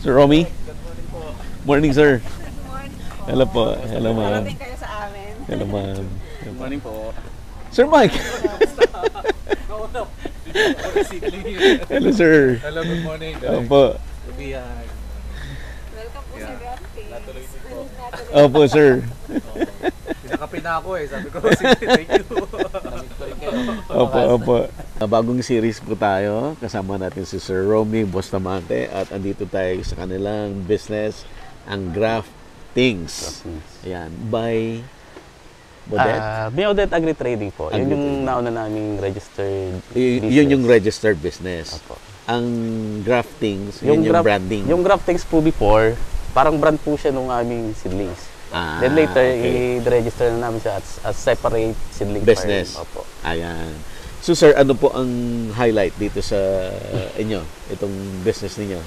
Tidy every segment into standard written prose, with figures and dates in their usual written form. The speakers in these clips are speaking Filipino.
Sir Romy? Good morning po. Morning, sir. Good morning po. Hello po. Hello, ma'am. Parating kayo sa amin. Hello, ma'am. Good morning po. Sir Mike. Hello, sir. Hello, good morning. Opo. Ibihan. Welcome po sa Grafting. Natuloy din po. Opo, sir. Pinakape na ako eh. Sabi ko, sige, thank you. Opo, opo. Bagong series po tayo. Kasama natin si Sir Romy Bustamante at andito tayo sa kanilang business, ang Graftings. Ayan, by Bodette? Bodette Agri Trading po. Yun yung Agri-trading. nauna naming registered business. Yun yung registered business. Opo. Ang Graftings, yun yung branding. Yung Graftings po before, parang brand po siya nung aming seedlings. Then later, i-register na namin siya as separate seedling business. farm. Opo. Ayan. So sir, ano po ang highlight dito sa inyo, itong business ninyo?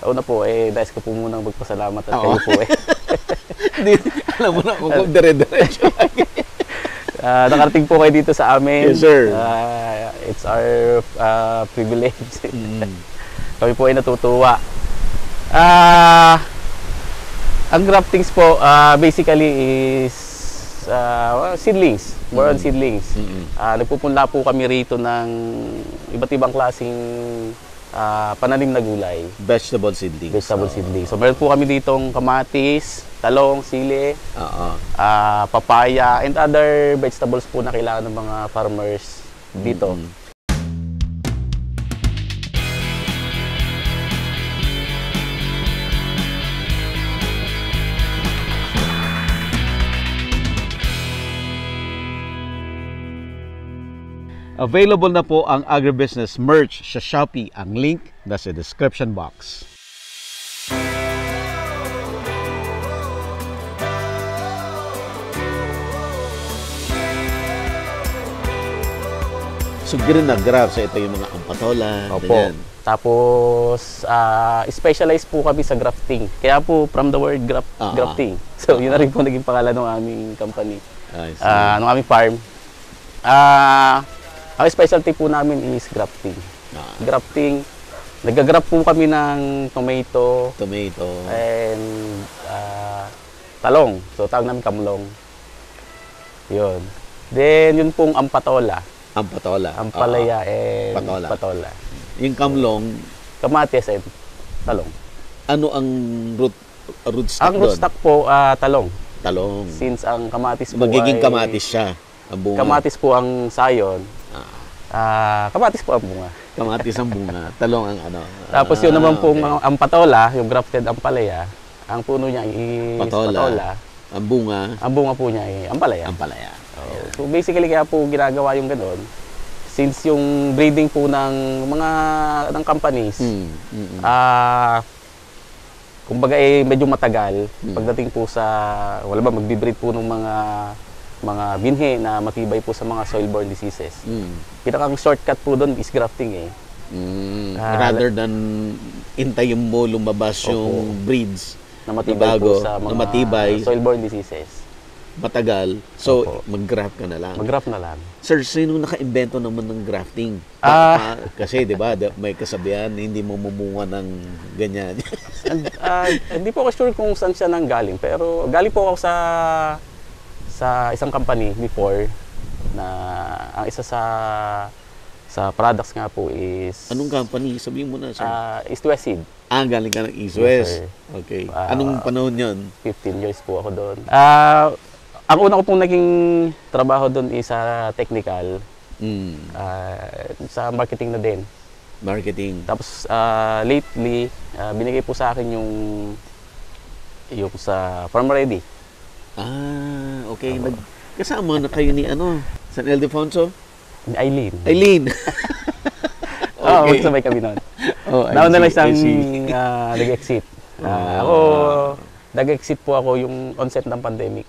Una po, nais ko po munang magpasalamat at kayo po Hindi, alam mo na kung dire-diretso. Nakarating po kayo dito sa amin. Yes, sir. It's our privilege. Kami po ay natutuwa. Ang Graftings po, basically is seedlings. More on seedlings. Nagpupunla po kami rito ng iba't ibang klaseng pananim na gulay. Vegetable seedlings. Vegetable seedlings. So meron po kami ditong kamatis, talong, sili, papaya, and other vegetables po na kailangan ng mga farmers dito. Available na po ang agribusiness merch sa Shopee. Ang link nasa description box. So, ganun na graph. So, ito yung mga ampatola. Opo. Ganyan. Tapos, specialize po kami sa grafting. Kaya po, from the word grafting. So, yun na rin po naging pangalan ng aming company. Ng aming farm. Ang specialty po namin is grafting. Grafting, nag-graft po kami ng tomato. And talong. So, tawag namin kamlong. Yun. Then, yun pong ampatola. Ampalaya and patola. Yung kamlong, kamatis and talong. ano ang root stock Ang root stock po, talong. Talong. Since ang kamatis po Magiging ay... kamatis siya. Ang bunga. Kamatis po ang sayon. Kamatis po ang bunga. Kamatis ang bunga. Talong ang ano. Tapos yun naman pong ang patola, yung grafted ampalaya, ang puno niya is patola. Ang bunga. Ang bunga po niya ay ampalaya. Ampalaya. So basically kaya po ginagawa yung ganoon. Since yung breeding po ng mga companies, kumbaga medyo matagal pagdating po sa wala ba magbi-breed po ng mga binhi na matibay po sa mga soil-borne diseases. Pinakang shortcut po doon is grafting rather than intayin mo lumabas yung breeds na matibay po sa mga soil-borne diseases. Matagal. So, mag-graft ka na lang. Mag-graft na lang. Sir, sino naka-invento naman ng grafting? Kasi, di ba, may kasabihan, hindi mo mumunga ng ganyan. Hindi po ako sure kung saan siya nang galing. Pero galing po ako sa isang company before na ang isa sa products nga po is... Anong company? Sabihin mo na, sir. East West Seed. Galing ka ng East West. Yes, okay. Anong panahon yun? 15 years po ako doon. Ang una ko pong naging trabaho doon is sa technical. Sa marketing na din. Marketing. Tapos lately, binigay po sa akin yung sa Farm Ready. Okay. Kasama na kayo ni San Ildefonso? Ni Eileen. Eileen. Oo, magsabay kami noon. Nauna lang siyang nag-exit. Ako, nag-exit po ako yung onset ng pandemic.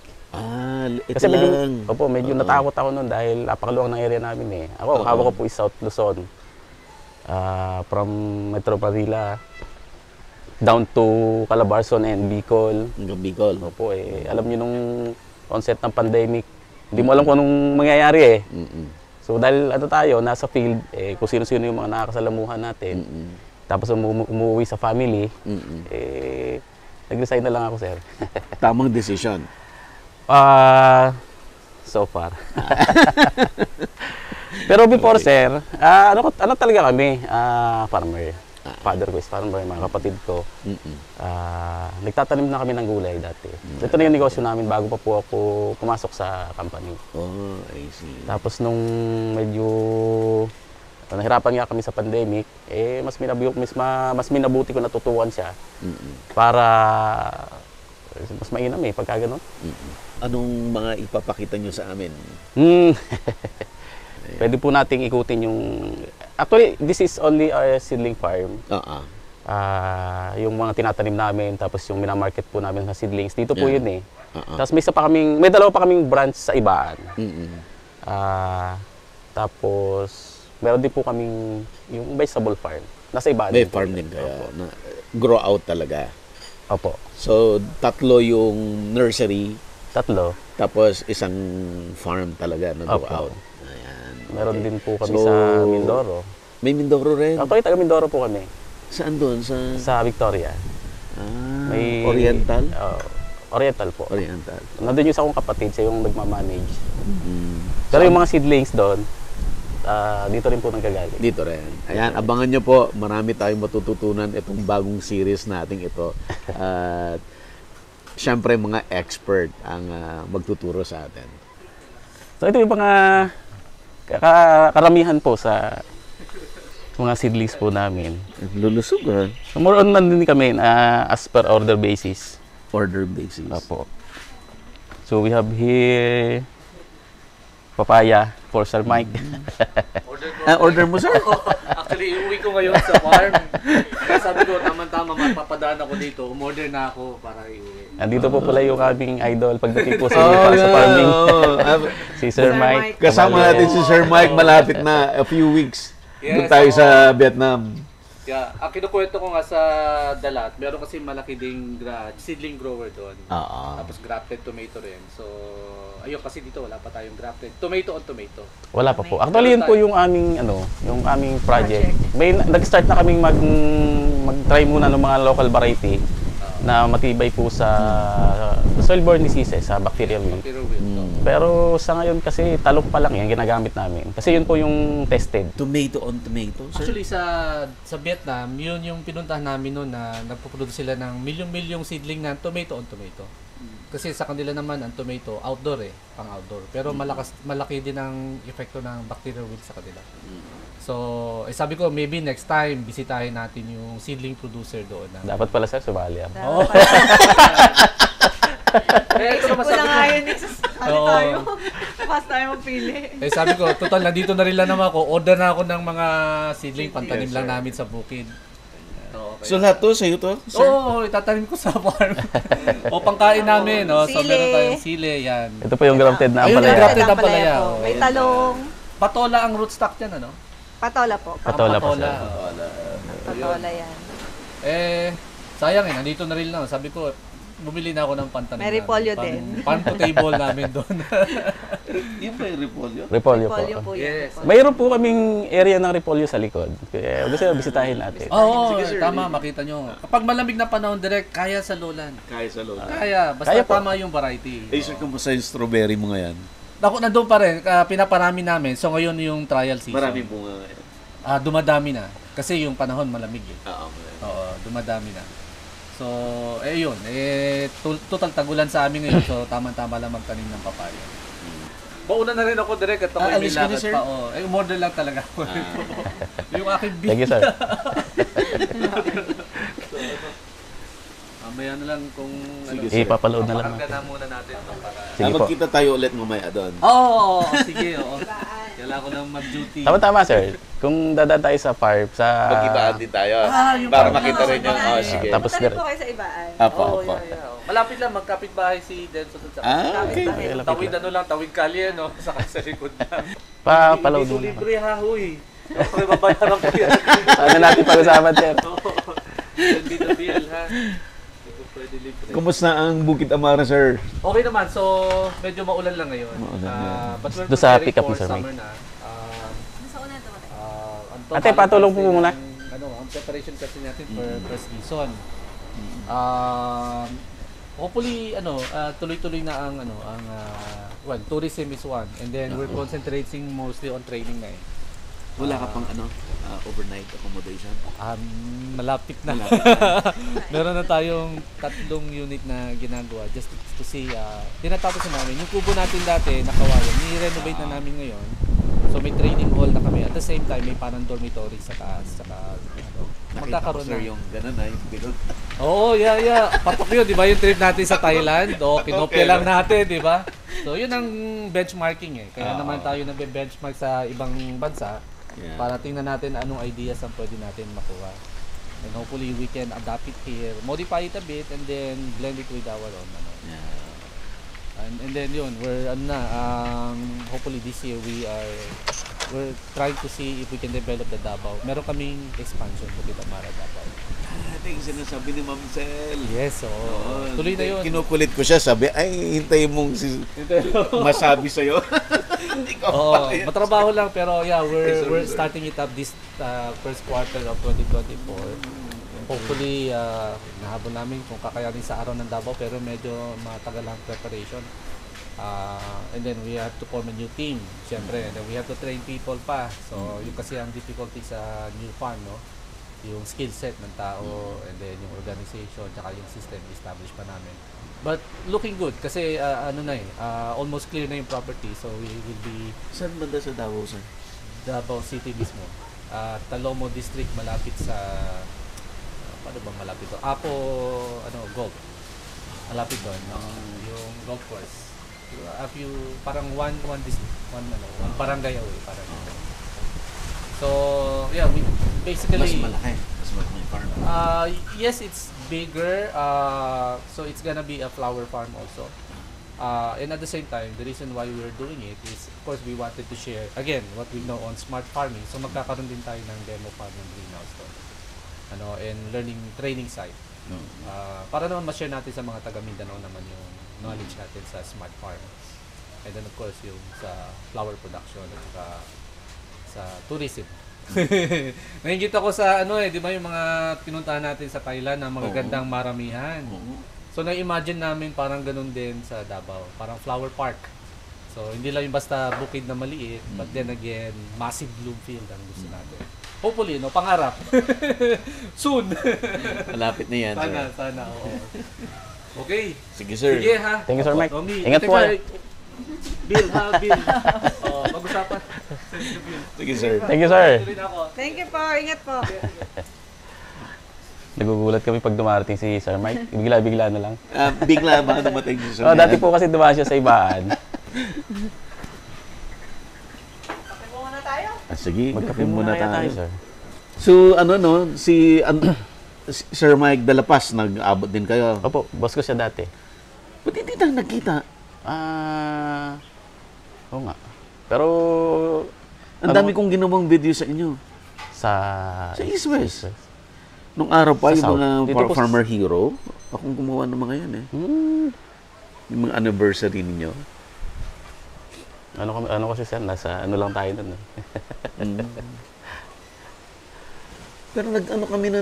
Kasi medyo natakot ako noon dahil apakaluwang ng area namin Ako, hawak ko po is South Luzon. From Metro Manila down to Calabarzon and Bicol. Hanggang Bicol. Opo, alam niyo nung onset ng pandemic, hindi mo alam kung anong mangyayari So dahil tayo, nasa field, kung sino-sino yung mga nakakasalamuhan natin, Tapos umuwi sa family, nag-resign na lang ako, sir. Tamang decision. So far. Pero before, sir, ano talaga kami? Farmer. Father ko is farmer, mga kapatid ko. Nagtatanim na kami ng gulay dati. Ito na yung negosyo namin bago pa po ako pumasok sa company. Oh, I see. Tapos nung medyo nahirapan nga kami sa pandemic, mas minabuti ko natutukan siya para mas mainam pagka ganun. Anong mga ipapakita nyo sa amin? Pwede po nating ikutin yung... Actually, this is only a seedling farm. Yung mga tinatanim namin, tapos yung minamarket po namin sa seedlings, dito po yun Tapos may dalawa pa kaming branch sa Ibaan. Tapos, meron din po kaming yung vegetable farm. Nasa Ibaan. May farm din kaya. Na, grow out talaga. Opo. So, 3 yung nursery. 3. Tapos, isang farm talaga na grow Opo. out. Ayan. Meron din po kami So, sa Mindoro. May Mindoro rin. Actually, taga Mindoro po kami. Saan doon? Sa Victoria. Oriental? Oriental po. Oriental. Nandun yung sa akong kapatid, siya yung nagmamanage. Pero yung mga seedlings doon, dito rin po nanggagaling. Dito rin. Ayan, abangan nyo po. Marami tayong matututunan itong bagong series nating ito. At syempre, mga expert ang magtuturo sa atin. So ito yung mga karamihan po sa mga seedlings po namin. Lulusog ha? So more on nandun kami as per order basis. Order basis. Opo. So we have here papaya for Sir Mike. Order mo, sir? Actually, iuwi ko ngayon sa farm. Kaya sabi ko, tama-tama, mapapadaan ako dito. Umorder na ako para iuwi. Andito po pala yung aming idol pagdating po sa para sa farming. Si Sir Mike. Kasama natin si Sir Mike malapit na a few weeks. Doon Yes, tayo sa Vietnam. Yeah, ang kinukwento ko nga sa Dalat, meron kasi malaki ding seedling grower doon. Tapos grafted tomato rin. So, ayun kasi dito wala pa tayong grafted. Tomato on tomato. Wala pa po. Actually, yun po yung aming yung aming project. May nag-start na kaming mag-try muna ng mga local variety na matibay po sa soil-borne diseases, sa bacterial wilt. Pero sa ngayon kasi talong pa lang yan ginagamit namin. Kasi yun po yung tested. Tomato on tomato, sir? Actually sa Vietnam, yun yung pinuntahan namin noon na nagpo-produce sila ng milyong-milyong seedling na tomato on tomato. Kasi sa kanila naman ang tomato outdoor pang outdoor. Pero malaki din ang epekto ng bacterial wilt sa kanila. So, sabi ko maybe next time bisitahin natin yung seedling producer doon. Dapat pala sir sumali ako. Oo. Ito ko lang ngayon tayo. Fast tayo magpili. Sabi ko, total nandito na rin lang naman ako. Order na ako ng mga seedling, pantanim lang namin sa bukid. Okay. So lahat to, sa'yo to, sir? Oo, itatanim ko sa farm. O pangkain namin, no? So meron tayong sile, yan. Ito po yung grafted na Ayun, ampalaya. grafted na palaya. May talong. Patola ang rootstock yan, ano? Patola po. Patola po sir. Patola yan. Sayang nandito na rin lang. Sabi ko, bumili na ako ng pantanim. May repolyo din. Pan to table namin doon. Yun ba yung repolyo? Repolyo Repolyo po. po yan. Yes. Mayroon po kaming area ng repolyo sa likod. Kaya gusto nyo bisitahin natin. Oo, tama, makita nyo. Kapag malamig na panahon, direct, kaya sa lowland. Kaya sa loob. Kaya, basta Kaya po. tama yung variety. Sir, kumusta yung strawberry mo ngayon? Ako nandun pa rin, pinaparami namin. So ngayon yung trial season. Maraming bunga ngayon. Dumadami na. Kasi yung panahon malamig Oo. Oo, dumadami na. So, yun. Total tagulan sa amin ngayon. So, tama-tama lang magtanim ng papaya. Bauna na rin ako direct at ako alis ka na, sir? pa. Umorder lang talaga ako. Yung aking beef. Thank you sir. Mamaya na lang kung Sige, sir. Ipapaload na lang pakarga natin. na muna natin ito para... Sige po. Magkita tayo ulit mamaya doon. Oo, sige. Kailangan ko lang mag-duty. Tama-tama sir. Kung dadaan tayo sa farm, sa... Magkibaan din tayo. yung Para parang- makita rin yung... Oh, sige. Tapos Tanim po kayo sa ibaan. Apo, Oo, apo. yeah. Malapit lang, magkapit-bahay si Denso sa Okay. Tawid tawid kalye, no? Saka sa likod lang. Papaload Hindi muna. libre ha, huy. Okay, babayaran ko yan. Ano natin pag-usapan sir? Hindi na bill, ha? Hindi ko pwede libre. Kumusta ang Bukit Amara, sir? Okay naman, so medyo maulan lang ngayon. Maulan lang. But we're Doon sa preparing pick up for ni Sir summer Mike. na. Nasa una ito. Ate, patulong po muna. Ang ang preparation kasi natin per season. Hopefully tuloy-tuloy na ang well, tourism is one, and then we're concentrating mostly on training na eh. Wala ka pang overnight accommodation? Malapit na. Meron na tayong 3 unit na ginagawa just to see, tinatapos na namin. Yung kubo natin dati, nakawalan, ni-renovate na namin ngayon. So may training hall na kami. At the same time, may parang dormitory sa taas. Saka, magkakaroon na. Yung ganun na, yung bilog. Oo, yeah. Patok yun, di ba? Yung trip natin sa Thailand. Kinopya lang natin, di ba? So yun ang benchmarking eh. Kaya naman tayo nagbe-benchmark sa ibang bansa. Yeah. Para tingnan natin anong ideas ang pwede natin makuha. And hopefully we can adapt it here, modify it a bit, and then blend it with our own. Yeah. And then yun, we're hopefully this year we're trying to see if we can develop the Davao. Meron kaming expansion sa Kitamara Davao. Ito yung sinasabi ni Ma'am Sel. Yes, tuloy na yun. Kinukulit ko siya, sabi, ay, hintayin mong masabi sa'yo. Oo, matrabaho lang pero yeah, we're starting it up this first quarter of 2024. Hopefully nahabol namin kung kakayanin sa araw ng Davao, pero medyo matagal ang preparation. And then we have to form a new team, syempre, and then we have to train people pa. So yung kasi ang difficulty sa new farm, no? Yung skill set ng tao, and then yung organization, tsaka yung system establish pa namin. But looking good kasi almost clear na yung property, so we will be Saan banda sa Davao, sir? Davao City mismo. Talomo District, malapit sa paano bang malapit to? Golf. Malapit doon, yung golf course. Parang one barangay away, parang. So, yeah, we basically Mas malaki. Mas malaki yung farm. Yes, it's bigger. So it's gonna be a flower farm also. And at the same time, the reason why we're doing it is, of course, we wanted to share, again, what we know on smart farming. So magkakaroon din tayo ng demo farm ng greenhouse to. And training site. Para naman ma-share natin sa mga taga Mindanao naman yung knowledge natin sa smart farm. And then of course, yung sa flower production at saka sa tourism. Nainggit ako sa di ba yung mga pinuntahan natin sa Thailand na magagandang maramihan. So na-imagine namin parang ganun din sa Davao, parang flower park. So hindi lang yung basta bukid na maliit, but then again, massive bloom field ang gusto natin. Hopefully, pangarap. Soon. Malapit na yan, sir. Sana, oo. Okay. Sige, sir. Sige ha. Thank you, Sir Mike. Romy, Ingat po. Bill. Mag-usapan. Sige, sir. Thank you, sir. Thank you po. Ingat po. Nagugulat kami pag dumarating si Sir Mike. Bigla-bigla na lang. Bigla ba dumating si sir? Dati po kasi dumaan siya sa ibaan. Kape muna tayo. Sige, Magkape kape muna kaya tayo. sir. So, si Sir Mike Dalapas, nag-abot din kayo. Opo, boss ko siya dati. Ba't hindi tayo nagkita? Oo nga. Pero, Ang dami kong ginawang video sa inyo. sa East West. Nung araw pa, Sa yung South. mga Dito po Farmer Hero, akong gumawa ng mga yan eh. Yung mga anniversary ninyo. Ano kasi sir, nasa ano lang tayo nun. Pero nag-ano kami na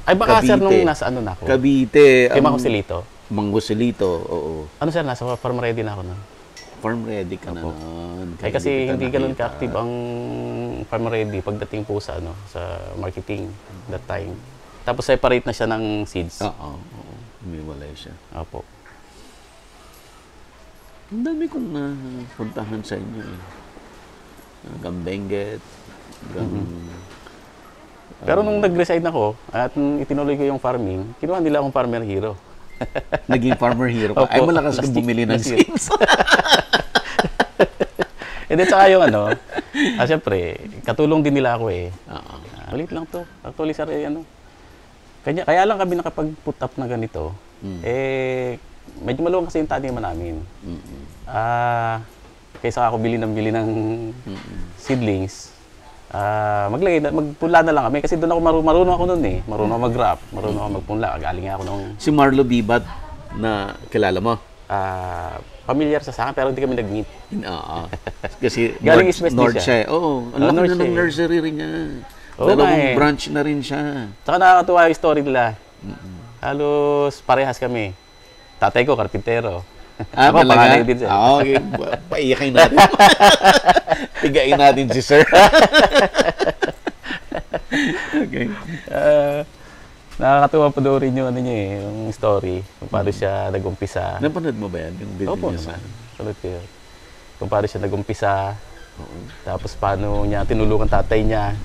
Ay baka sir, Cavite. nung nasa ano na ako. Cavite. Kay Mangusilito. Mangusilito, oo. Ano sir, nasa farm ready na ako nun. Farm ready ka na Opo. nun. Ay kasi kita hindi ganun nakita. ka-active ang farm ready pagdating po sa sa marketing that time. Tapos separate na siya ng seeds. Oo. Umiwalay siya. Opo. Ang dami kong napuntahan sa inyo eh. Hanggang Benguet. Pero nung nag-resign ako at itinuloy ko yung farming, kinuha nila akong farmer hero. Naging farmer hero ka. Ay, Opo. malakas kang bumili ng Last year. seeds. And then saka yung syempre, katulong din nila ako eh. Oo. Maliit lang to. Actually, sir, kaya lang kami nakapag-put up na ganito. Medyo maluwang kasi yung taniman namin. Kaysa ako bili ng seedlings, magpunla na lang kami. Kasi doon ako marunong ako noon eh. Marunong ako mag-wrap, marunong ako magpunla. Galing ako nung Si Marlo Bibat na kilala mo? familiar sa akin, pero hindi kami nag-meet. Oo. Kasi Galing East West din North siya. siya. Oo. Ang laki North na ng siya eh. nursery rin niya. Oo nga Dalawang eh. branch na rin siya. Tsaka nakakatuwa yung story nila. Halos parehas kami. Tatay ko, karpintero. Ako, panganay din siya. Okay. Paiyakin natin. Tigain natin si sir. Okay. Nakakatuwa pa doon rin yung, ano niya, eh, yung story. Kung paano siya nag-umpisa. Napanood mo ba yan? Yung video Opo, niya sa... salut ko yun. Kung paano siya nag-umpisa. Tapos paano niya tinulungan tatay niya.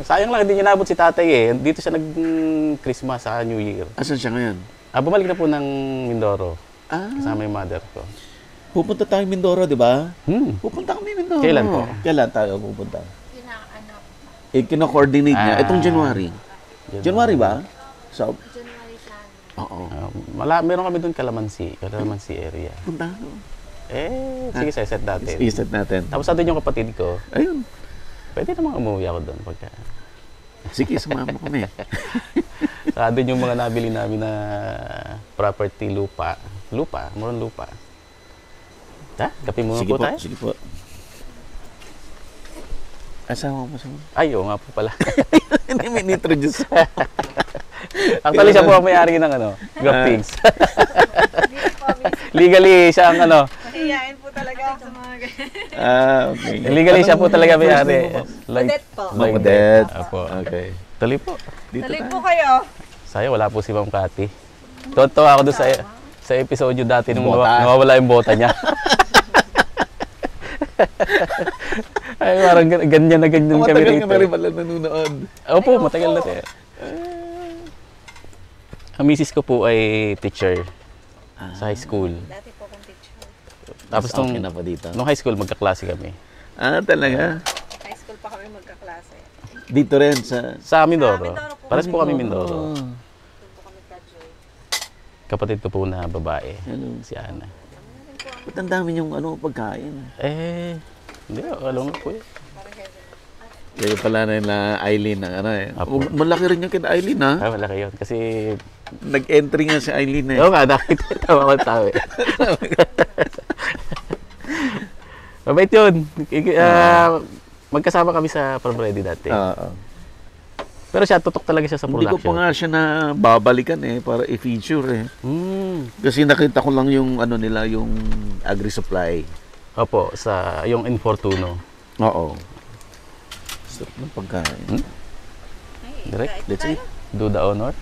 Sayang lang, hindi niya nabot si tatay eh. Dito siya nag-Christmas sa New Year. Asan siya ngayon? Bumalik na po ng Mindoro. Ah, Kasama yung mother ko. pupunta tayo Mindoro, di ba? Pupunta kami Mindoro. Kailan po? Kailan tayo pupunta? Kina-coordinate niya. Itong January. January ba? So, oo. Meron kami doon Kalamansi area. Punta. Sige, set natin. I-set natin. Tapos andun yung kapatid ko. Ayun. Pwede namang umuwi ako doon pagka. Sige, sumama kami. Saka doon yung mga nabili namin na property, lupa. Muron lupa. Kape muna Sige po tayo. Sige po. Asawa mo sa Ay, oo nga po pala. Hindi may introduce. Actually, siya po ang may-ari ng Graphics. Legally, siya ang Iyain po talaga ako sa mga ganyan. Okay. legally siya po talaga may-ari. Odette po. Odette. Apo. Okay. Tuloy po. Dito Tuloy tayo. po kayo. Sa'yo, wala po si Ma'am Cathy. Totoo ako doon sa episode dati nung Bota. nawawala yung bota niya. Ay, parang ganyan na ganyan kami Matagal rito. ka na rin pala nanonood. Opo, matagal na siya. Ang misis ko po ay teacher sa high school. Dati po akong teacher. Tapos Okay na pa dito. nung high school, magkaklase kami. Talaga? High school pa kami magkaklase. Dito rin sa... Sa Mindoro. Mindoro po. Pares po kami Mindoro. Doon po kami graduate. Kapatid ko po na babae, Hello. si Ana. Ba't ang dami yung pagkain? Hindi, alam mo po eh. Parang heaven. Kaya pala na yung Eileen ng Apo. Malaki rin yung kina Eileen ha. Malaki yun. Kasi, Nag-entry nga si Eileen eh. oo nga, nakita tawa ko tao eh. Mabait yun. Magkasama kami sa Farm Ready dati. Oo. Pero siya, tutok talaga siya sa Hindi ko production. pa nga siya na babalikan para i-feature eh. Kasi nakita ko lang yung nila, yung agri-supply. Opo, sa yung Infortuno. Oo. Sarap ng pagkain. Direct, Let's eat. do the honor.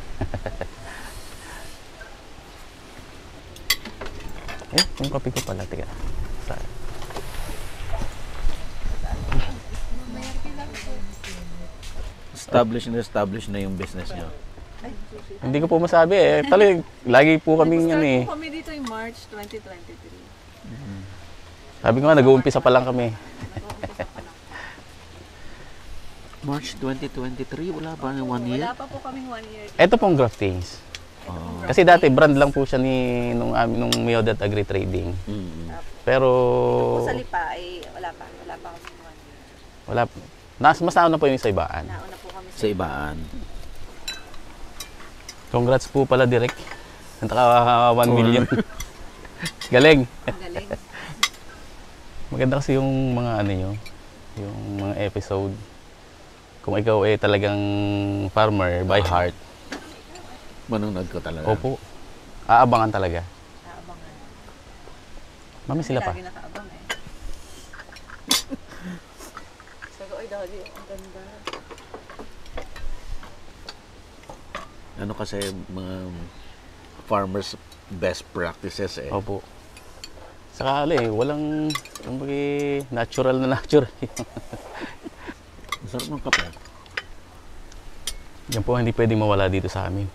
Yung kape ko pala, tiga. Established na yung business niyo. Hindi ko po masabi eh. Talagang, lagi po kaming Start eh. po kami dito in March 2023. Sabi ko nga, nag-uumpisa pa lang kami. March 2023, wala pa ng 1 year? Wala pa po kaming 1 year. Ito pong Graftings. Kasi dati brand lang po siya nung Miodat Agri Trading. Pero Po sa Lipa ay wala pa kaming 1 year. wala mas nauna po yung sa ibaan. Nauna po kami Sa ibaan. Congrats po pala direct. Naka 1 million. Galing. galing. Maganda kasi yung mga yung mga episode. Kung ikaw talagang farmer by heart, Manonood ko talaga. opo, aabangan talaga. Naabangan. Mami sila pa. Lagi nakaabang eh. Sabi ko, ay dali, ang ganda. Kasi mga farmers best practices eh. Opo. Saka walang natural na natural. Masarap ng kape. Yan po hindi pwedeng mawala dito sa amin.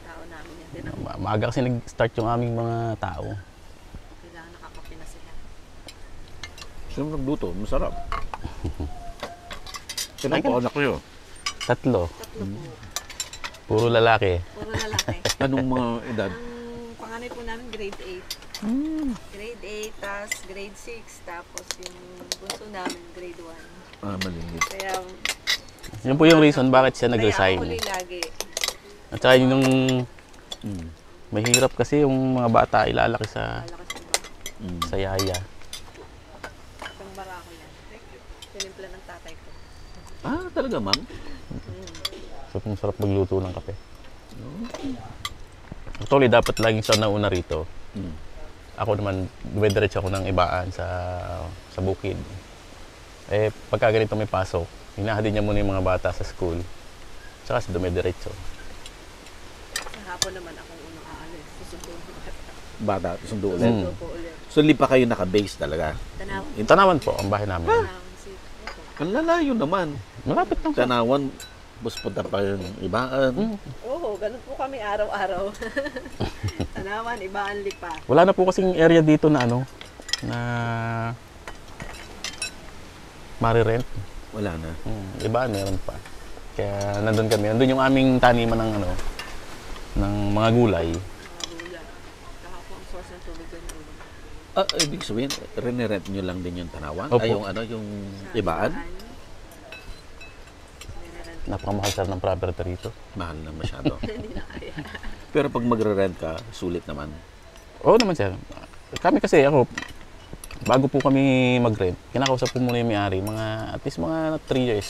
Tao namin yan din. Maaga kasi nag-start yung aming mga tao. Kailangan nakakape na sila. Sino nagluto? Masarap. Sino Ay, po anak niyo? 3. Tatlo po. Puro lalaki. Puro lalaki. Anong mga edad? Ang panganay po namin grade 8. Grade 8, tapos grade 6, tapos yung bunso namin grade 1. Malinis. Kaya, Yan po yung reason bakit siya kaya ako nag-resign. huli lagi. At saka yung mahirap kasi yung mga bata ilalaki sa Malakas yung sa yaya. pang barako yan. Tinimpla ng tatay ko. Talaga ma'am? So, kung sarap magluto ng kape. Actually, dapat laging siya nauna rito. Ako naman, dumidiretso ako ng ibaan sa bukid. Eh, pagka ganito may pasok, hinahatid niya muna yung mga bata sa school. Tsaka sa dumidiretso. Sa hapon naman akong unang aalis. Susundo ko Bata, sundo ulit. Susundo ko ulit. So, hindi pa kayo naka-base talaga? Tanaw. Tanawan po ang bahay namin. Tanawan City. Ang lalayo naman. Malapit lang po. Tanawan, bus punta pa yung ibaan. Oo, ganun po kami araw-araw. Tanawan, Ibaan, Lipa. Wala na po kasing area dito na ano, na mare-rent. Wala na. Iba, meron pa. Kaya nandun kami. Nandun yung aming taniman ng ano, ng mga gulay. Mga gulay. Kahapon ang source ng tubig doon. Ibig sabihin, rene-rent nyo lang din yung Tanawan? Opo. Ay, yung ano, yung ibaan? Napakamahal sir ng property rito. Mahal na masyado. Hindi na kaya. Pero pag magre-rent ka, sulit naman. Oo naman sir. Kami kasi ako, bago po kami mag-rent, kinakausap po muna yung may-ari, mga at least mga 3 years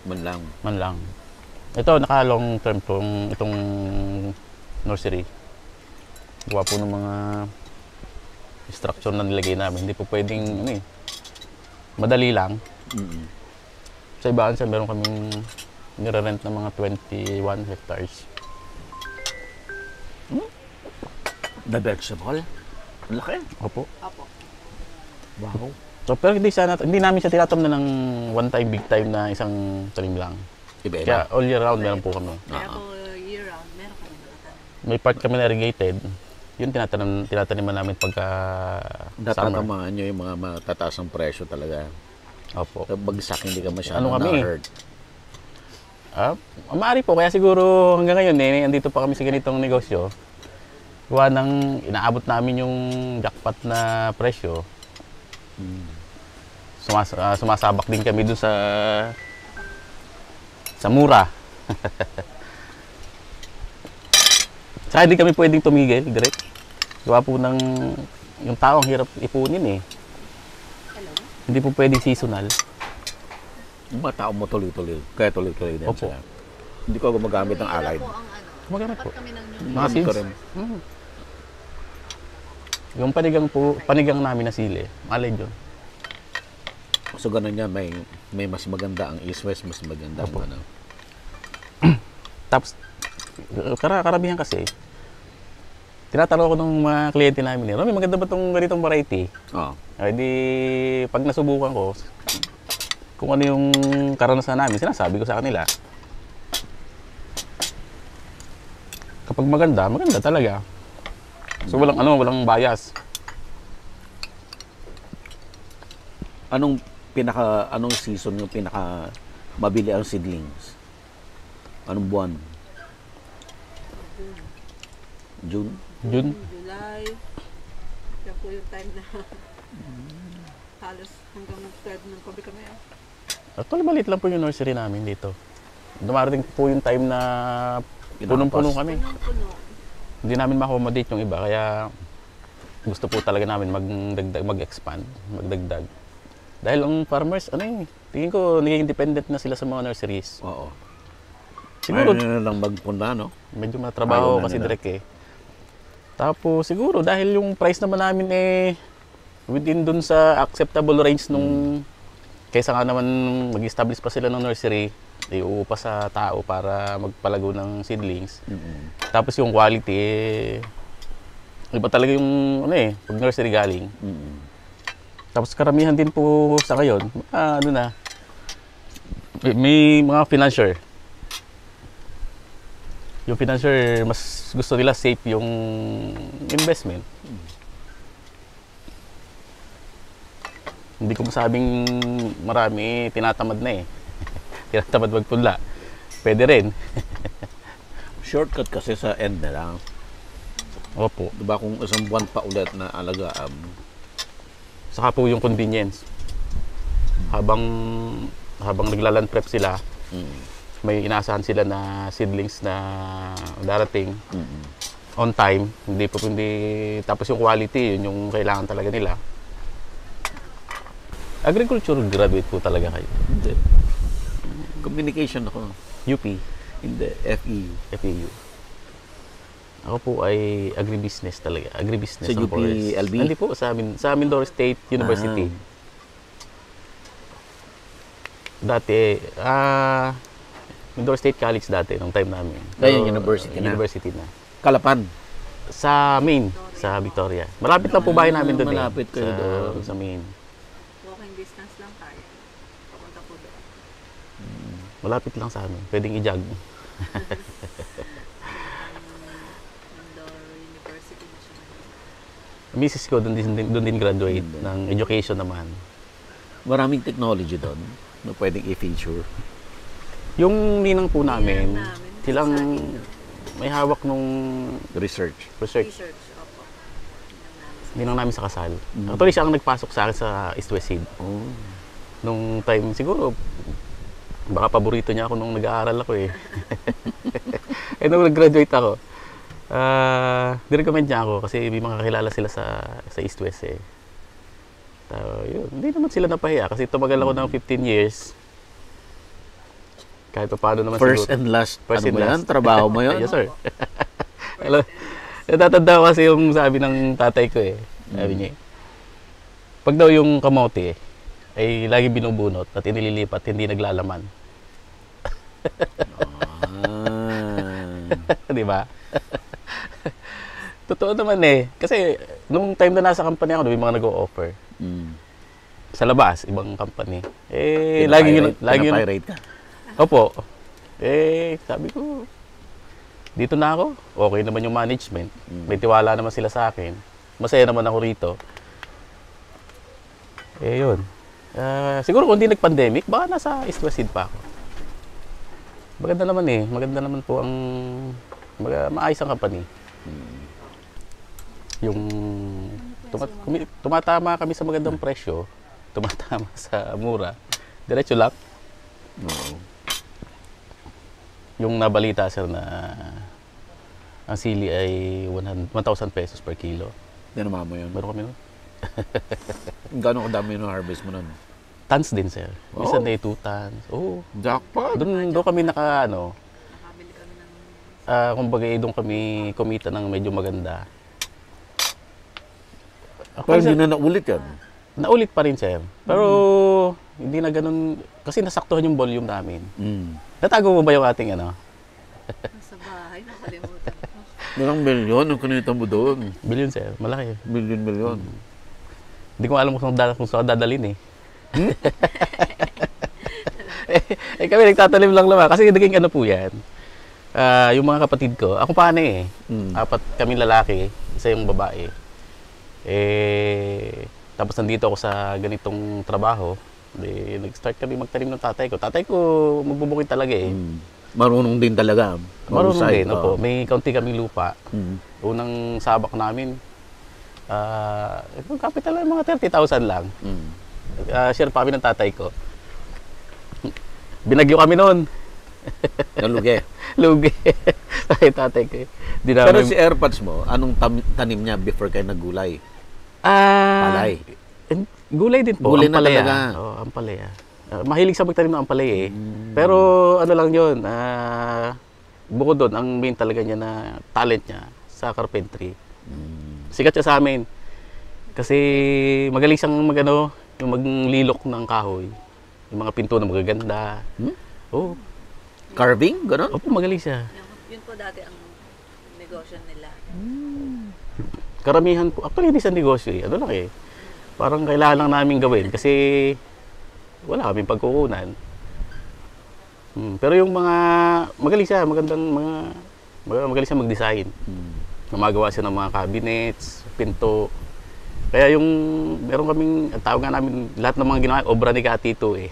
Man lang. man lang. Ito, naka-long term po itong nursery. Gawa po ng mga structure na nilagay namin. Hindi po pwedeng, ano eh, madali lang. Sa ibaan sir, meron kaming nire-rent ng mga 21 hectares. The vegetable? Ang laki. Opo. Apo. Wow. So, pero hindi namin siya tinatamnan ng one time, big time na isang talim lang. Iba-iba. Kaya all year round meron po kami. Kaya po year-round, meron kami nakatanim. May part kami na irrigated. Yun tinataniman namin pagka summer. Natatamaan nyo yung mga matataas ang presyo talaga. Opo. Sa bagsak, hindi ka masyadong Ano kami? na-hurt. Maaari po. Kaya siguro hanggang ngayon, andito pa kami sa ganitong negosyo. Gawa ng inaabot namin yung jackpot na presyo. Sumasabak din kami dun sa mura. Saka hindi kami pwedeng tumigil, direct. Gawa po ng yung taong hirap ipunin eh. Hello? Hindi po pwedeng seasonal. Yung mga tao mo tuloy-tuloy. Kaya tuloy-tuloy din Opo. sila. Hindi ko gumagamit ng alay. Po ang ano. Gumagamit po. Kami ng Mga Gamit ko seeds. rin. Yung panigang namin na sili, alay yun. So ganun yan, may mas maganda ang east-west, mas maganda ang Opo. ano. Tapos, karamihan kasi, tinatanong ko ng mga kliyente namin, Romy, maganda ba itong ganitong variety? Oo. Ay di, pag nasubukan ko, kung ano yung karanasan namin, sinasabi ko sa kanila. Kapag maganda, maganda talaga. So walang bias. Anong season yung pinaka mabili ang seedlings? Anong buwan? June? June, July. Yan po yung time na halos hanggang third ng COVID kami. actually maliit lang po yung nursery namin dito. Dumarating po yung time na punong-puno kami. Punong-puno. Hindi namin ma-accommodate yung iba, kaya gusto po talaga namin mag-expand, magdagdag. Dahil ang farmers, tingin ko naging independent na sila sa mga nurseries. Oo. Siguro, Ayaw na lang magpunda, no? medyo matrabaho Ayaw na kasi nila. direct eh. Tapos siguro dahil yung price naman namin within dun sa acceptable range nung kaysa nga naman mag-establish pa sila ng nursery, iuupa sa tao para magpalago ng seedlings. Tapos yung quality iba talaga yung pag nursery galing. Tapos karamihan din po sa ngayon, may mga financier. Yung financier, mas gusto nila safe yung investment. Hindi ko masabing marami tinatamad na eh. Tinatamad magpunla. Pwede rin. Shortcut kasi sa end na lang. Opo. Diba kung isang buwan pa ulit na alagaan, Saka po yung convenience. Habang naglaland prep sila, may inaasahan sila na seedlings na darating on time. Tapos yung quality, yun yung kailangan talaga nila. Agriculture graduate po talaga kayo. Hindi. Communication ako. UP, Hindi, FE. FAU. Ako po ay agribusiness talaga. Agribusiness Sa ng UP forest. LB? Hindi po, sa Mindoro State University. Dati, Mindoro State College dati, nung time namin. Ngayon, university na. University na. Kalapan. Sa Maine, sa Victoria. Malapit lang po bahay namin doon malapit kayo doon. Sa Maine. Walking distance lang tayo. Papunta po doon. Malapit lang sa amin. Pwedeng i-jog. Mindoro University na siya. Misis ko doon din graduate ng education naman. Maraming technology doon na pwedeng i-feature. Yung ninang po namin, Ninang namin, silang sa Indo. may hawak nung Research. research. Research, opo. Ninang namin sa kasal. Actually, siya ang nagpasok sa akin sa East West Seed. Oh. Nung time, siguro, baka paborito niya ako nung nag-aaral ako eh. Eh, nung nag-graduate ako, nirecommend niya ako kasi may mga kakilala sila sa East West eh. Yun. Hindi naman sila napahiya kasi tumagal ako ng 15 years. Kahit pa paano naman First siguro. and last. First Ano and ba yan? last. Trabaho mo yun? Yes, sir. Alam, natatanda ko kasi yung sabi ng tatay ko eh. Sabi niya, pag daw yung kamote ay lagi binubunot at inililipat, hindi naglalaman. Di ba? Totoo naman eh. Kasi nung time na nasa company ako, may mga nag-o-offer. Sa labas, ibang company. Eh, lagi yun. Pinapirate ka. Opo. Eh, sabi ko, dito na ako. Okay naman yung management. May tiwala naman sila sa akin. Masaya naman ako rito. Eh, yun. Siguro kung hindi nag-pandemic, baka nasa East West Seed pa ako. Maganda naman eh. Maganda naman po ang maayos ang company. Yung tumatama kami sa magandang presyo, tumatama sa mura. Diretso lang. Oo. Yung nabalita sir na ang sili ay 1,000 pesos per kilo. Tinama mo yun. Meron kami nun. Gano'ng kadami yung harvest mo nun? Tons din sir. Minsan day 2 tons. Oo. Jackpot! Doon kami Nakabili kami ng kumbaga doon kami kumita ng medyo maganda. Pero hindi na naulit yan. Naulit pa rin sir. Pero hindi na ganun kasi nasaktuhan yung volume namin. Natago mo ba yung ating nasa bahay, nakalimutan ko. Ilang milyon ang kinita mo doon. Billion sir, malaki. Milyon. Hindi ko alam kung saan dadalhin eh. Kami nagtatalim lang naman kasi naging ano po yan. Yung mga kapatid ko, ako paano eh. 4 kami lalaki, isa yung babae. Tapos nandito ako sa ganitong trabaho. Nag-start kami magtanim ng tatay ko. Tatay ko magbubukid talaga eh. Marunong din talaga. Marunong Mahusay, din, opo. May kaunti kaming lupa. Unang sabak namin, capital lang mga 30,000 lang. Share pa kami ng tatay ko. Binagyo kami noon. Nalugi. Lugi. Ay, tatay ko. Pero si AirPods mo, anong tanim niya before kayo naggulay? Palay. Gulay din po. Gulay na Ampalaya. talaga. Oo, ampalaya. Mahilig sa magtanim ng ampalaya eh. Pero ano lang yun, bukod doon, ang main talaga niya na talent niya sa carpentry. Sikat siya sa amin. Kasi magaling siyang yung maglilok ng kahoy. Yung mga pinto na magaganda. Oo. Carving? Ganon? Opo, magaling siya. Yun po dati ang negosyo nila. Karamihan po, actually hindi sa negosyo eh. Ano lang eh. Parang kailangan lang namin gawin kasi wala kaming pagkukunan. Pero yung mga magaling siya, magaling siya mag-design. Gumagawa siya ng mga cabinets, pinto. Kaya yung meron kaming tawag nga namin lahat ng mga ginawa obra ni Katito eh.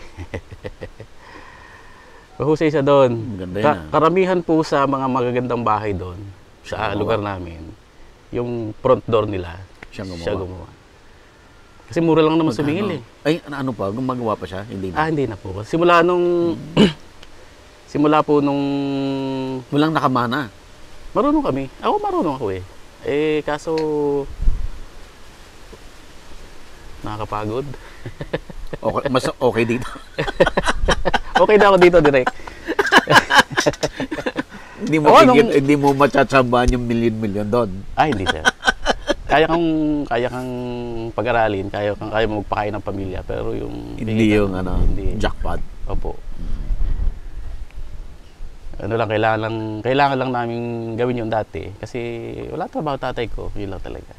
Mahusay siya doon. Maganda yan, Karamihan po sa mga magagandang bahay doon sa lugar namin, yung front door nila, Siya gumawa. Kasi mura lang naman sumingil eh. Ay, ano pa? Gumagawa pa siya? Hindi na. Hindi na po. Simula po nung Walang nakamana. marunong kami. Marunong ako eh. Kaso nakakapagod. Okay, mas okay dito. Okay na ako dito direct. Hindi mo hindi mo matsatsambahan yung milyon-milyon doon. Ay, hindi sir. Kaya kang pag-aralin, kaya mo magpakain ng pamilya, pero yung Hindi yung hindi. jackpot. Opo. Ano lang, kailangan lang namin gawin yung dati kasi wala trabaho tatay ko, yun lang talaga.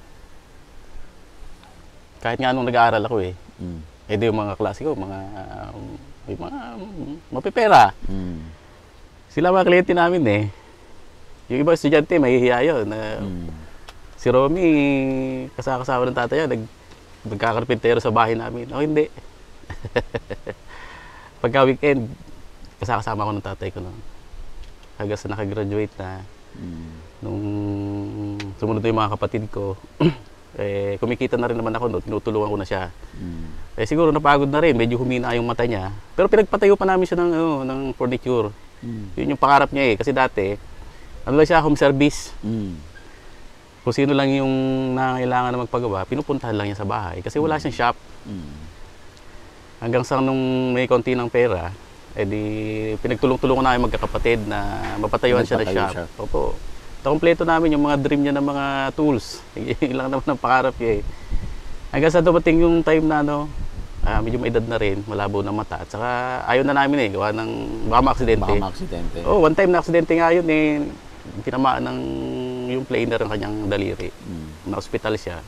Kahit nga nung nag-aaral ako eh, di yung mga klase ko, mga mapipera. Sila mga kliyente namin eh. Yung iba estudyante, mahihiya yun. Si Romy, kasama ng tatay niya, nagkakarpintero sa bahay namin. O hindi. Pagka weekend, kasama ko ng tatay ko. No? Hanggang sa nakagraduate na. Nung sumunod na yung mga kapatid ko, kumikita na rin naman ako, no? Tinutulungan ko na siya. Siguro napagod na rin, medyo humina yung mata niya. Pero pinagpatayo pa namin siya ng furniture. Yun yung pangarap niya eh. Kasi dati, ano lang siya, home service. Kung sino lang yung nangailangan na magpagawa, pinupuntahan lang niya sa bahay. Kasi wala siyang shop. Hanggang sa nung may konti ng pera, pinagtulong-tulungan namin magkakapatid na mapatayuan siya ng shop. Opo. Kompleto namin yung mga dream niya ng mga tools. Yun lang naman ang pangarap niya eh. Hanggang sa dumating yung time na medyo may edad na rin, malabo na mata. At saka ayaw na namin eh, gawa ng baka ma-aksidente. Oh, one time na-aksidente nga yun eh. Tinamaan ng yung planer ng kanyang daliri. Na-hospital siya.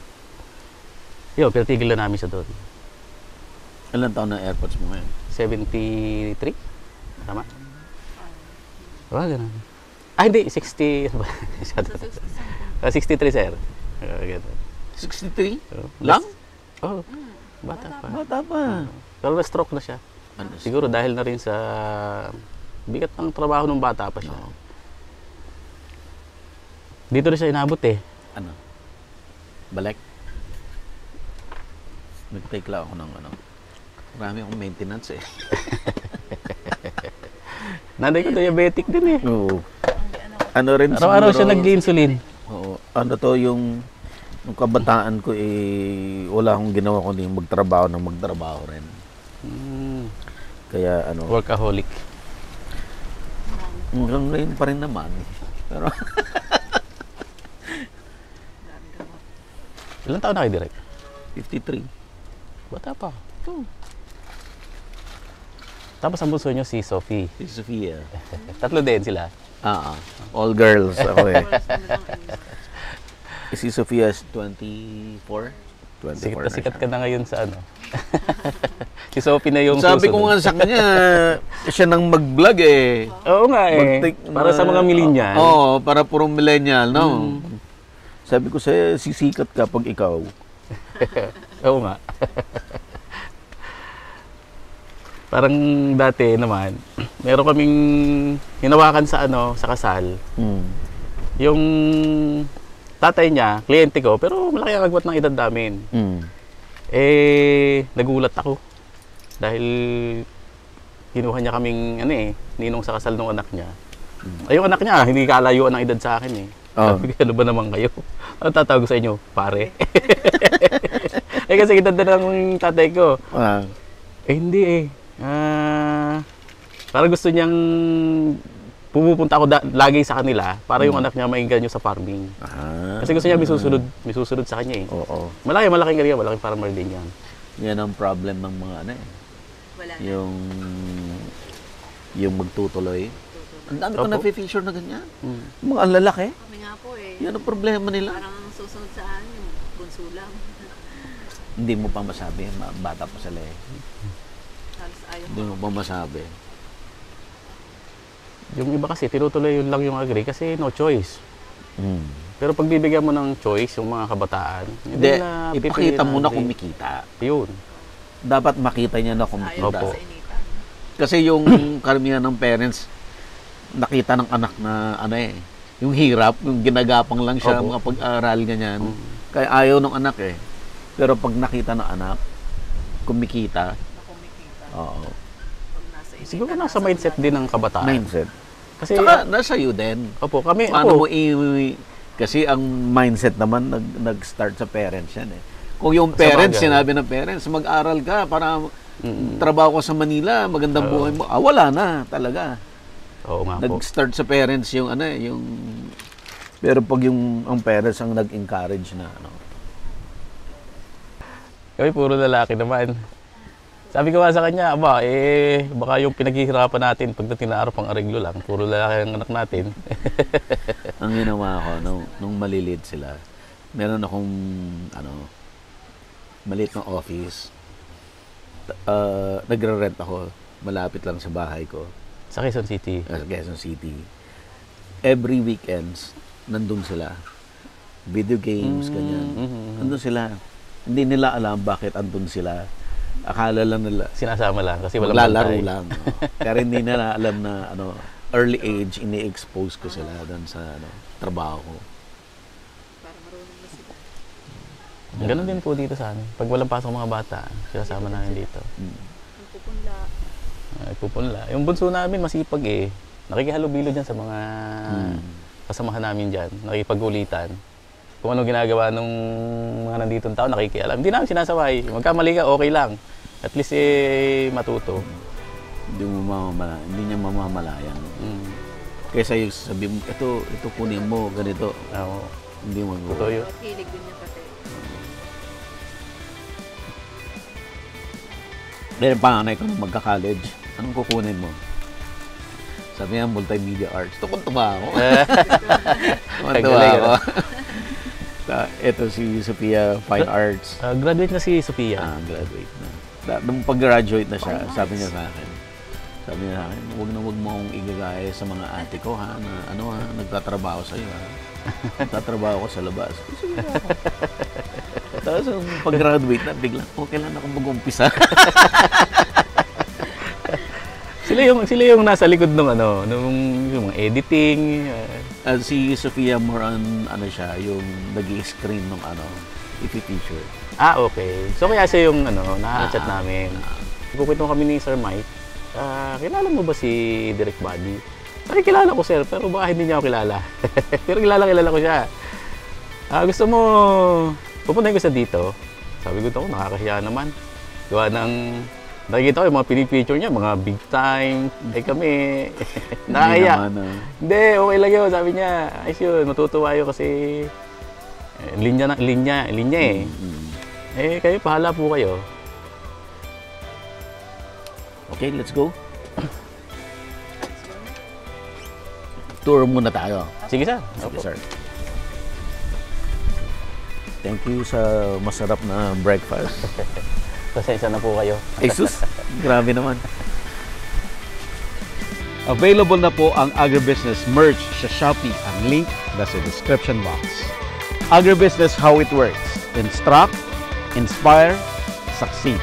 Yun, pinatigil na namin siya doon. Ilan taon na airpods mo ngayon? 73? Tama? Ganun. Hindi, 60. 63 sir. 63? Lang? Oo. Bata pa. Pero na-stroke na siya. Siguro dahil na rin sa bigat ng trabaho ng bata pa siya. Dito na siya inabot eh. Ano? Balik? Nag-take lang ako ng marami akong maintenance eh. Nanay ko diabetic din eh. Oo. Ano rin Araw-araw siya siguro- nag-insulin. Oo. Ano to yung nung kabataan ko wala akong ginawa kundi magtrabaho rin. Kaya Workaholic. hanggang ngayon pa rin naman. Pero Ilan taon na kayo direct? 53. Bata pa. Tapos ang bunso niyo si Sophie. Si Sofia. Tatlo din sila. All girls ako eh. Si Sofia is 24. 24 Sikat na na sikat siya. ka na ngayon sa Si Sophie na yung Sabi ko susunod. nga sa kanya, siya nang mag-vlog eh. Oo nga eh. Para sa mga millennial. Oo, para purong millennial, no? Sabi ko sa'yo, sisikat ka pag ikaw. Oo nga. Parang dati naman, meron kaming hinawakan sa sa kasal. Yung tatay niya, kliyente ko, pero malaki ang agwat ng edad namin. Nagulat ako. Dahil kinuha niya kaming ninong sa kasal ng anak niya. Ay, yung anak niya, hindi kalayuan ng edad sa akin eh. Sabi ko, ano ba naman kayo? Ano tatawag ko sa inyo? Pare. Kasi edad na ng tatay ko. Hindi eh. Para gusto niyang pumupunta ako lagi sa kanila para yung anak niya mainganyo sa farming. Kasi gusto niya may susunod sa kanya eh. Oo. Malaking area, malaking farmer din yan. Yan ang problem ng mga Wala na. Yung magtutuloy. Ang dami ko Opo. na-feature na ganyan. Mga ang lalaki. Kami nga po eh. Yan ang problema nila. Parang ang susunod sa amin, bunso lang. Hindi mo pa masabi, bata pa sila eh. Halos ayaw Hindi mo pa masabi. Yung iba kasi, tinutuloy yun lang yung agree kasi no choice. Pero pag bibigyan mo ng choice yung mga kabataan, Hindi, na ipakita mo na agree. kumikita. Yun. Dapat makita niya na ayaw kumikita. Opo. sa inita. Kasi yung karamihan ng parents, nakita ng anak na yung hirap, yung ginagapang lang siya, Opo. mga pag-aaral ganyan. Kaya ayaw ng anak eh. Pero pag nakita ng anak, kumikita, Na kumikita. oo. Pag nasa inita. Siguro nasa mindset din ng kabataan. Mindset. Kasi, Saka nasa iyo din. opo, kami, Paano mo opo, kasi ang mindset naman nag-start sa parents yan eh. Kung yung parents, bagay. sinabi ng parents, mag-aral ka para trabaho ka sa Manila, magandang buhay mo. Wala na talaga. Oo nga po. Nag-start sa parents yung ano yung pero pag yung ang parents ang nag-encourage na ano. Kami puro lalaki naman. Sabi ko nga sa kanya, aba, baka yung pinaghihirapan natin pagdating na araw pang areglo lang, puro lalaki ang anak natin. Ang ginawa ko nung maliliit sila, meron akong maliit na office. Nagre-rent ako, malapit lang sa bahay ko. Sa Quezon City. Sa Quezon City. Every weekends, nandun sila. Video games, ganyan. Nandun sila. Hindi nila alam bakit andun sila. Akala lang nila Sinasama lang kasi walang maglalaro bantay. lang. Pero hindi nila alam na early age, ini-expose ko sila doon sa trabaho ko. Para marunong na sila. Ganun din po dito sa amin. Pag walang pasok mga bata, sinasama namin dito. Ang pupunla. Pupunla. Yung bunso namin masipag eh. Nakikihalubilo dyan sa mga kasamahan namin dyan. Nakikipag-ulitan. Kung ano ginagawa nung mga nanditong tao, nakikialam. Hindi namin sinasaway. Magkamali ka, okay lang. At least matuto. Hindi niya mamamalayan. Kaysa yung sabi mo, ito kunin mo, ganito. Oo. Hindi mo. Totoo yun. At hilig din niya pati. Dahil panganay ko nung magka-college, anong kukunin mo? Sabi niya, multimedia arts. Tukuntuwa ako. Tukuntuwa ako. Ito si Sophia, Fine Arts. Graduate na si Sophia. Graduate na. Nung pag-graduate na siya, sabi niya sa akin, huwag mo akong igagaya sa mga ate ko, ha? Na, nagtatrabaho sa'yo, ha? Nagtatrabaho ko sa labas. Sige ako. Tapos pag-graduate na, biglang, kailan ako mag-umpisa? Sila yung nasa likod ng yung mga editing. Si Sophia more on yung nag-i-screen ng ipi-feature. Okay. So kaya siya yung nakaka-chat namin. Kukwento kami ni Sir Mike. Kilala mo ba si Direk Buddy? Sabi, kilala ko sir, pero baka hindi niya ako kilala. Pero kilala ko siya. Gusto mo, pupuntahin ko sa dito. Sabi ko, nakakahiya naman. Gawa ng nakikita ko yung mga pinipicture niya, mga big time. Kami, nakakaya. Hindi, okay lang yun. Sabi niya, ayos yun, matutuwa yun kasi linya eh. Kayo, pahala po kayo. Okay, let's go. Tour muna tayo. Sige sir. Sige, sir. Thank you sa masarap na breakfast. Pasensya na po kayo. Jesus, grabe naman. Available na po ang Agribusiness merch sa Shopee. Ang link nasa description box. Agribusiness, how it works. Instruct, inspire, succeed.